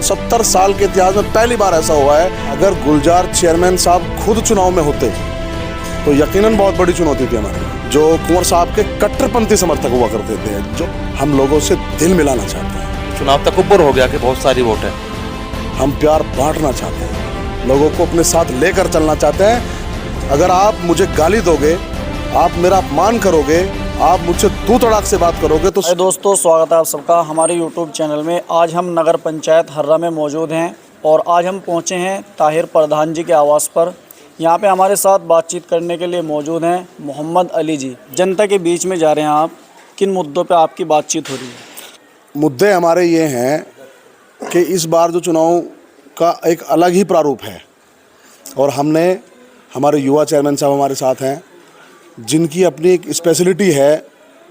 70 साल के इतिहास में पहली बार ऐसा हुआ है। अगर गुलजार चेयरमैन साहब खुद चुनाव में होते तो यकीनन बहुत बड़ी चुनौती थी हमारी। जो कुंवर साहब के कट्टरपंथी समर्थक हुआ करते थे, जो हम लोगों से दिल मिलाना चाहते हैं। चुनाव तक ऊपर हो गया कि बहुत सारी वोट है। हम प्यार बांटना चाहते हैं, लोगों को अपने साथ लेकर चलना चाहते हैं। अगर आप मुझे गाली दोगे, आप मेरा अपमान करोगे, आप मुझसे तू तड़ाक से बात करोगे तो। दोस्तों, स्वागत है आप सबका हमारे YouTube चैनल में। आज हम नगर पंचायत हर्रा में मौजूद हैं और आज हम पहुंचे हैं ताहिर प्रधान जी के आवास पर। यहाँ पे हमारे साथ बातचीत करने के लिए मौजूद हैं मोहम्मद अली जी। जनता के बीच में जा रहे हैं आप, किन मुद्दों पे आपकी बातचीत हो रही है? मुद्दे हमारे ये हैं कि इस बार जो चुनाव का एक अलग ही प्रारूप है और हमारे युवा चेयरमैन साहब हमारे साथ हैं, जिनकी अपनी एक स्पेशलिटी है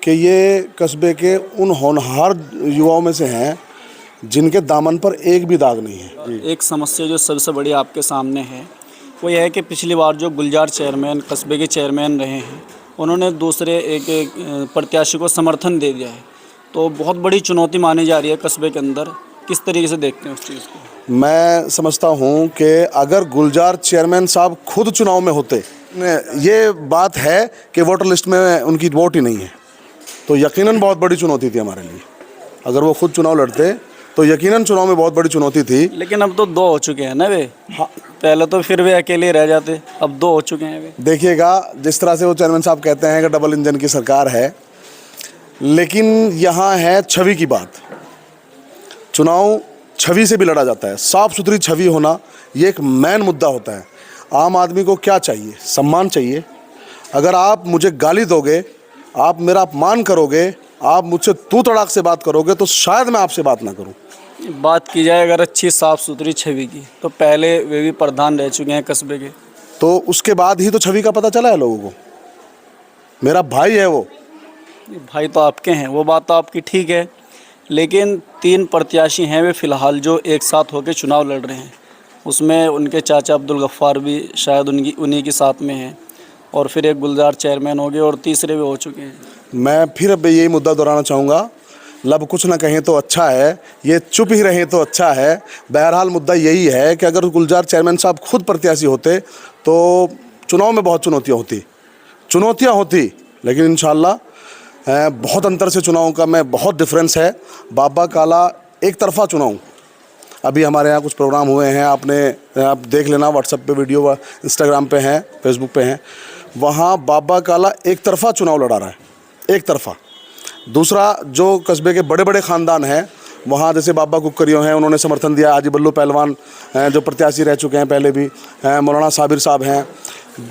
कि ये कस्बे के उन होनहार युवाओं में से हैं जिनके दामन पर एक भी दाग नहीं है। एक समस्या जो सबसे बड़ी आपके सामने है वो यह है कि पिछली बार जो गुलजार चेयरमैन कस्बे के चेयरमैन रहे हैं, उन्होंने दूसरे एक प्रत्याशी को समर्थन दे दिया है, तो बहुत बड़ी चुनौती मानी जा रही है कस्बे के अंदर। किस तरीके से देखते हैं उस चीज़ को? मैं समझता हूँ कि अगर गुलजार चेयरमैन साहब खुद चुनाव में होते, ये बात है कि वोटर लिस्ट में उनकी वोट ही नहीं है, तो यकीनन बहुत बड़ी चुनौती थी हमारे लिए। अगर वो खुद चुनाव लड़ते तो यकीनन चुनाव में बहुत बड़ी चुनौती थी। लेकिन अब तो 2 हो चुके हैं ना वे। हाँ, पहले तो फिर वे अकेले रह जाते, अब 2 हो चुके हैं वे। देखिएगा, जिस तरह से वो चेयरमैन साहब कहते हैं कि डबल इंजन की सरकार है, लेकिन यहाँ है छवि की बात। चुनाव छवि से भी लड़ा जाता है। साफ सुथरी छवि होना ये एक मेन मुद्दा होता है। आम आदमी को क्या चाहिए? सम्मान चाहिए। अगर आप मुझे गाली दोगे, आप मेरा अपमान करोगे, आप मुझसे तू तड़ाक से बात करोगे तो शायद मैं आपसे बात ना करूं। बात की जाए अगर अच्छी साफ़ सुथरी छवि की, तो पहले वे भी प्रधान रह चुके हैं कस्बे के, तो उसके बाद ही तो छवि का पता चला है लोगों को। मेरा भाई है वो। भाई तो आपके हैं, वो बात तो आपकी ठीक है, लेकिन 3 प्रत्याशी हैं वे फ़िलहाल जो एक साथ होकर चुनाव लड़ रहे हैं। उसमें उनके चाचा अब्दुल गफ्फार भी शायद उन्हीं के साथ में हैं, और फिर एक गुलजार चेयरमैन हो गए और तीसरे भी हो चुके हैं। मैं फिर अब यही मुद्दा दोहराना चाहूँगा, लब कुछ ना कहें तो अच्छा है, ये चुप ही रहें तो अच्छा है। बहरहाल मुद्दा यही है कि अगर गुलजार चेयरमैन साहब खुद प्रत्याशी होते तो चुनाव में बहुत चुनौतियाँ होती, लेकिन इंशाल्लाह बहुत अंतर से चुनाव का में बहुत डिफरेंस है। बाबा काला एक तरफा चुनाव, अभी हमारे यहाँ कुछ प्रोग्राम हुए हैं, आप देख लेना, व्हाट्सएप पे वीडियो, इंस्टाग्राम पे हैं, फेसबुक पे हैं, वहाँ बाबा काला एक तरफा चुनाव लड़ा रहा है, एक तरफा। दूसरा, जो कस्बे के बड़े बड़े ख़ानदान हैं वहाँ, जैसे बाबा कुकरियों हैं, उन्होंने समर्थन दिया। हाजी बल्लू पहलवान हैं जो प्रत्याशी रह चुके हैं पहले भी, मौलाना साबिर साहब हैं,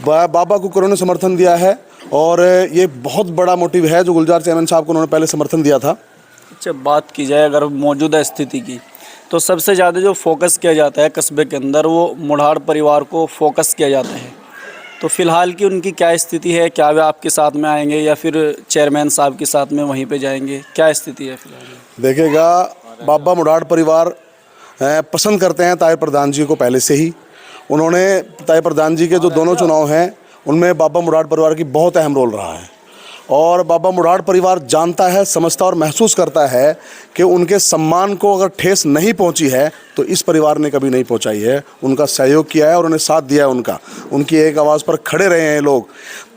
बाबा कुकरियों ने समर्थन दिया है, और ये बहुत बड़ा मोटिव है जो गुलजार चेयरमैन साहब को उन्होंने पहले समर्थन दिया था। अच्छा, बात की जाए अगर मौजूदा स्थिति की, तो सबसे ज़्यादा जो फोकस किया जाता है कस्बे के अंदर, वो मुढ़ाड़ परिवार को फोकस किया जाता है। तो फ़िलहाल की उनकी क्या स्थिति है? क्या वे आपके साथ में आएंगे या फिर चेयरमैन साहब के साथ में वहीं पे जाएंगे? क्या स्थिति है फ़िलहाल? देखिएगा, बाबा मुढ़ाड़ परिवार पसंद करते हैं ताहिर प्रधान जी को पहले से ही। उन्होंने ताहिर प्रधान जी के जो दोनों चुनाव हैं उनमें बाबा मुढ़ाड़ परिवार की बहुत अहम रोल रहा है, और बाबा मुढ़ाड़ परिवार जानता है, समझता और महसूस करता है कि उनके सम्मान को अगर ठेस नहीं पहुंची है तो इस परिवार ने कभी नहीं पहुंचाई है। उनका सहयोग किया है और उन्हें साथ दिया है, उनकी एक आवाज़ पर खड़े रहे हैं लोग।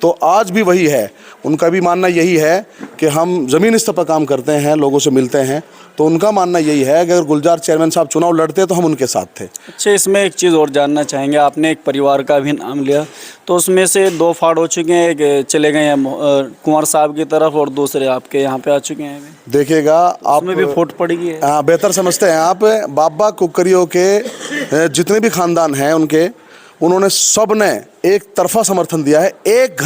तो आज भी वही है, उनका भी मानना यही है कि हम ज़मीन स्तर पर काम करते हैं, लोगों से मिलते हैं, तो उनका मानना यही है कि अगर गुलजार चेयरमैन साहब चुनाव लड़ते तो हम उनके साथ थे। अच्छा, इसमें एक चीज़ और जानना चाहेंगे, आपने एक परिवार का भी नाम लिया, तो उसमें से 2 फाड़ हो चुके हैं, एक चले गए हैं कुंवर साहब की तरफ और दूसरे आपके यहाँ पे आ चुके हैं। देखिएगा, आप में भी फूट पड़ेगी है। हाँ, बेहतर समझते हैं आप। बाबा कुकरियों के जितने भी खानदान हैं उन्होंने सब ने एक तरफा समर्थन दिया है। एक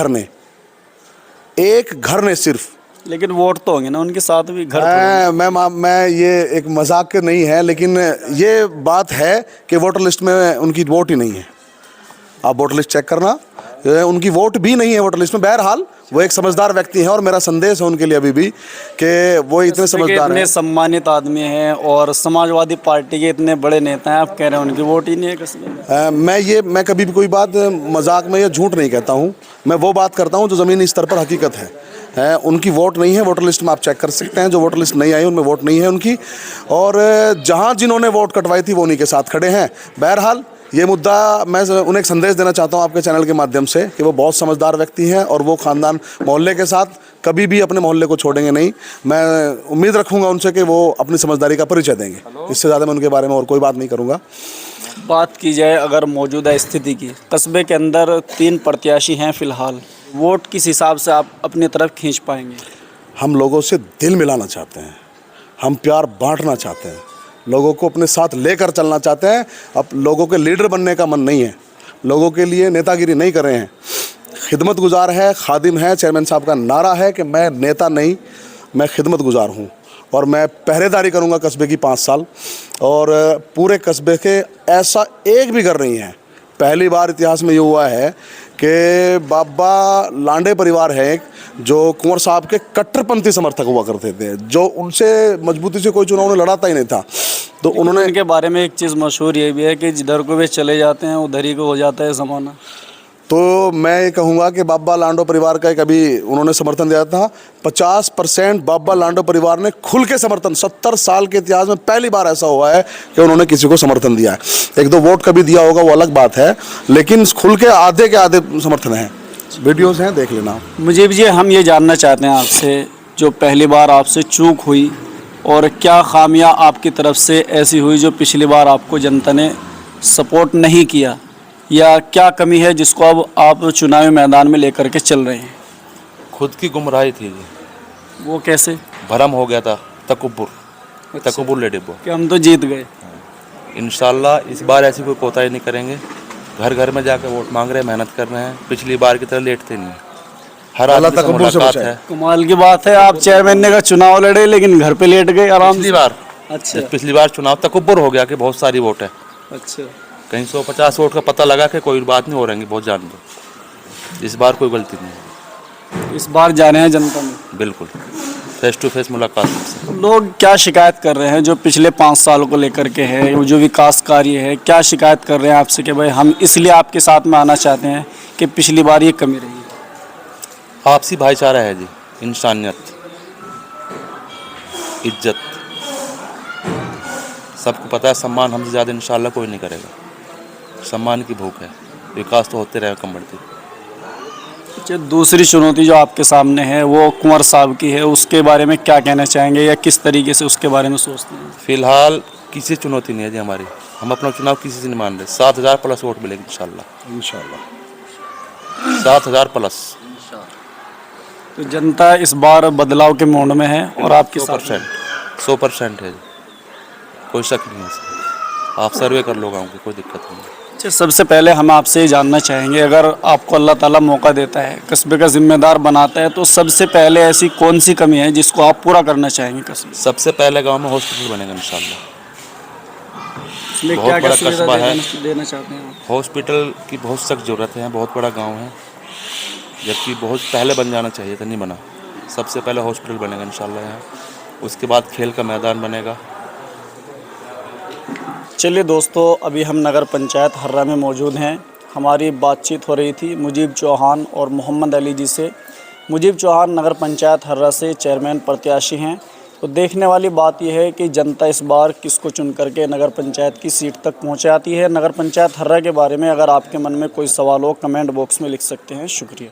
घर ने सिर्फ, लेकिन वोट तो होंगे ना उनके साथ भी। घर मैं ये एक मजाक नहीं है, लेकिन ये बात है कि वोटर लिस्ट में उनकी वोट ही नहीं है। आप वोटर लिस्ट चेक करना, उनकी वोट भी नहीं है वोटर लिस्ट में। बहरहाल वो एक समझदार व्यक्ति हैं और मेरा संदेश है उनके लिए अभी भी कि वो इतने समझदार हैं, इतने सम्मानित आदमी हैं और समाजवादी पार्टी के इतने बड़े नेता हैं, आप कह रहे हैं उनकी वोट ही नहीं है कस्बे में। मैं कभी भी कोई बात मजाक में या झूठ नहीं कहता हूँ, मैं वो बात करता हूँ जो ज़मीनी स्तर पर हकीकत है। हैं उनकी वोट नहीं है। वोटर लिस्ट में आप चेक कर सकते हैं, जो वोटर लिस्ट नहीं आई उनमें वोट नहीं है उनकी, और जहां जिन्होंने वोट कटवाई थी वो उन्हीं के साथ खड़े हैं। बहरहाल ये मुद्दा मैं उन्हें एक संदेश देना चाहता हूं आपके चैनल के माध्यम से कि वो बहुत समझदार व्यक्ति हैं और वो ख़ानदान मोहल्ले के साथ कभी भी अपने मोहल्ले को छोड़ेंगे नहीं। मैं उम्मीद रखूंगा उनसे कि वो अपनी समझदारी का परिचय देंगे। इससे ज़्यादा मैं उनके बारे में और कोई बात नहीं करूँगा। बात की जाए अगर मौजूदा स्थिति की, कस्बे के अंदर 3 प्रत्याशी हैं फ़िलहाल, वोट किस हिसाब से आप अपनी तरफ खींच पाएंगे? हम लोगों से दिल मिलाना चाहते हैं, हम प्यार बांटना चाहते हैं, लोगों को अपने साथ लेकर चलना चाहते हैं। अब लोगों के लीडर बनने का मन नहीं है, लोगों के लिए नेतागिरी नहीं कर रहे हैं, खिदमत गुजार है, खादिम है। चेयरमैन साहब का नारा है कि मैं नेता नहीं, मैं खिदमत गुजार हूँ और मैं पहरेदारी करूँगा कस्बे की 5 साल, और पूरे कस्बे के ऐसा एक भी घर नहीं है। पहली बार इतिहास में ये हुआ है कि बाबा लांडे परिवार है एक, जो कुंवर साहब के कट्टरपंथी समर्थक हुआ करते थे, जो उनसे मजबूती से कोई चुनाव में लड़ाता ही नहीं था। तो उन्होंने इनके बारे में एक चीज़ मशहूर ये भी है कि जिधर को वे चले जाते हैं उधर ही को हो जाता है ज़माना। तो मैं ये कहूँगा कि बाबा लांडो परिवार का एक अभी उन्होंने समर्थन दिया था, 50% बाबा लांडो परिवार ने खुल के समर्थन, 70 साल के इतिहास में पहली बार ऐसा हुआ है कि उन्होंने किसी को समर्थन दिया है। 1-2 वोट कभी दिया होगा वो अलग बात है, लेकिन खुल के आधे समर्थन है। वीडियोस हैं, देख लेना। मुझे भी हम ये जानना चाहते हैं आपसे, जो पहली बार आपसे चूक हुई और क्या खामियां आपकी तरफ से ऐसी हुई जो पिछली बार आपको जनता ने सपोर्ट नहीं किया, या क्या कमी है जिसको अब आप चुनावी मैदान में लेकर के चल रहे हैं? खुद की गुमराही थी जी, वो कैसे? भरम हो गया था, तकब्बुर ले डिब्बो। कि हम तो जीत गए। इंशाल्लाह इस बार ऐसी कोई कोताही नहीं करेंगे। घर घर में जाकर वोट मांग रहे हैं, मेहनत कर रहे हैं, पिछली बार की तरह लेटते नहीं हैं। हर आदमी से तकब्बुर से मुलाकात बचाए। है। कमाल की बात है, आप चेयरमैन ने का चुनाव लड़े लेकिन घर पे लेट गए आराम पिछली से। बार अच्छा पिछली बार चुनाव तकब्बुर हो गया कि बहुत सारी वोट है, अच्छा। कहीं 150 वोट का पता लगा कि कोई बात नहीं हो रहेंगी, बहुत जान दो। इस बार कोई गलती नहीं है, इस बार जा रहे हैं जनता में, बिल्कुल फेस टू फेस मुलाकात से। लोग क्या शिकायत कर रहे हैं जो पिछले 5 सालों को लेकर के है, वो जो विकास कार्य है, क्या शिकायत कर रहे हैं आपसे कि भाई हम इसलिए आपके साथ में आना चाहते हैं कि पिछली बार ये कमी रही है? आपसी भाईचारा है जी, इंसानियत, इज्जत, सबको पता है सम्मान हमसे ज़्यादा इंशाल्लाह कोई नहीं करेगा। सम्मान की भूख है, विकास तो होते रहे कम बढ़ती। अच्छा, दूसरी चुनौती जो आपके सामने है वो कुंवर साहब की है, उसके बारे में क्या कहना चाहेंगे या किस तरीके से उसके बारे में सोचते हैं? फिलहाल किसी चुनौती नहीं है जी हमारी, हम अपना चुनाव किसी से नहीं मान रहे। 7000 प्लस वोट मिलेगी इंशाल्लाह, 7000 प्लस। तो जनता इस बार बदलाव के मोड़ में है और आपके 100% है जी, कोई शक नहीं है इसमें। आप सर्वे कर लो गाँव की, कोई दिक्कत नहीं है। अच्छा, सबसे पहले हम आपसे ये जानना चाहेंगे, अगर आपको अल्लाह ताला मौका देता है, कस्बे का जिम्मेदार बनाता है, तो सबसे पहले ऐसी कौन सी कमी है जिसको आप पूरा करना चाहेंगे कस्बे? सबसे पहले गांव में हॉस्पिटल बनेगा इंशाल्लाह। इसमें बहुत क्या क्या बड़ा सुविधा कस्बा है। देना चाहते हैं आप? हॉस्पिटल की बहुत सख्त ज़रूरत है, बहुत बड़ा गांव है, जबकि बहुत पहले बन जाना चाहिए था, नहीं बना। सबसे पहले हॉस्पिटल बनेगा इंशाल्लाह यहाँ, उसके बाद खेल का मैदान बनेगा। चलिए दोस्तों, अभी हम नगर पंचायत हर्रा में मौजूद हैं। हमारी बातचीत हो रही थी मुजीब चौहान और मोहम्मद अली जी से। मुजीब चौहान नगर पंचायत हर्रा से चेयरमैन प्रत्याशी हैं। तो देखने वाली बात यह है कि जनता इस बार किसको चुन करके नगर पंचायत की सीट तक पहुंचाती है। नगर पंचायत हर्रा के बारे में अगर आपके मन में कोई सवाल हो, कमेंट बॉक्स में लिख सकते हैं। शुक्रिया।